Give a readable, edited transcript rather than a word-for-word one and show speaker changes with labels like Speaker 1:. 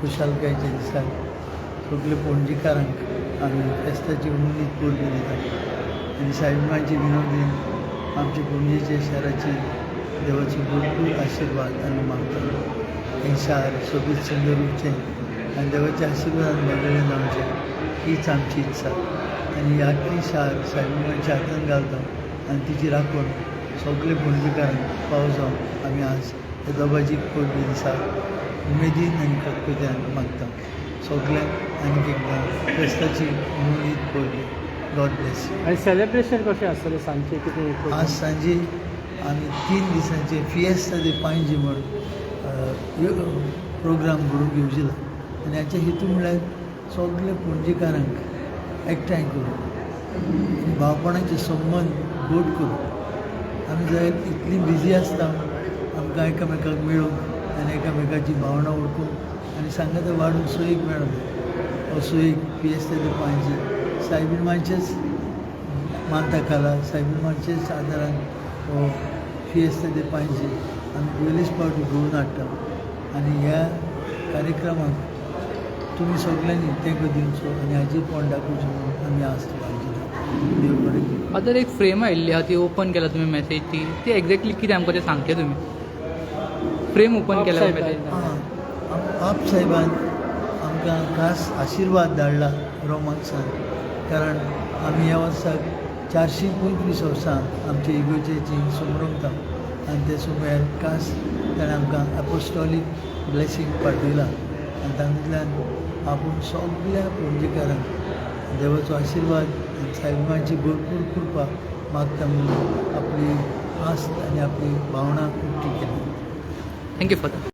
Speaker 1: खुशालकायेच्या दिसाक सगळे पणजीकारांक आमी फेस्ताची उमेदीत परबी दितात आनी सायबिमाची विनोदीन आमच्या पणजेच्या शहराची देवाचो भरपूर आशिर्वाद आमी मागतात. हें शार सोबीत सुंदर उरचें आनी देवाच्या आशिर्वादान बदलून जावचें हीच आमची इत्सा. आनी ह्याकूय शार सायबिमाच्या हातान घालता आनी तिची राखण सगळे पणजेकारांक फावो जावन आमी आज हे दोबाजी परबी दिसाक उमेदीन आनी खतखत्यान मागता. सगळ्यांक आनीक एकदां फेस्ताची उमेदीत परबी. God bless.
Speaker 2: आनी सेलेब्रेशन कशें आसतलें सांजचें कितें?
Speaker 1: आज सांजे आमी 3 दिसांचे फिएस्ता दे पांजी म्हणून प्रोग्राम करूंक येवजिला आनी हाचे हेतू म्हळ्यार सगळे पणजेकारांक एकठांय करून भावपणाचे संबंद घट करून. आमी जर इतली बिजी आसता आमकां एकामेकाक मेळून आनी एकामेकाची भावना ओळखून आनी सांगाता वाडून सोयीक मेळना. हो सोयीक फिएस्ता दे पांजी सायबिमाचेच मानता खाला सायबिमाचेच आदारान हो फिएस्ता दे पांजी आमी पयलीच फावटी घडोवन हाडटा आनी ह्या कार्यक्रमाक तुमी सगळ्यांनी तेंको दिवचो आनी हाजी पोंड दाखोवचें म्हणून आमी आस्त बाळगिता. देव बरें करूं.
Speaker 3: आतां एक फ्रेम आयिल्ली आहा ती ओपन केला तुमी मॅसेज ती एक्झॅक्टली कितें आमकां तें सांगता तुमी? फ्रेम ओपन केल्या
Speaker 1: आप साहेबान आमकां खास आशिर्वाद धाडला रोमांसान. कारण आमी ह्या वर्साक 425 वर्सां आमच्या इगोर्जेची संभ्रमता आनी ते सुमार खास ताणें आमकां अपोस्टॉलीक ब्लेसींग पाठयला आनी तातूंतल्यान आपूण सगळ्या पणजेकारांक देवाचो आशिर्वाद आनी सायबिमाची भरपूर कृपा मागता म्हणून आपली आस्त आनी आपली भावना उक्ती केली.
Speaker 3: Thank you for that.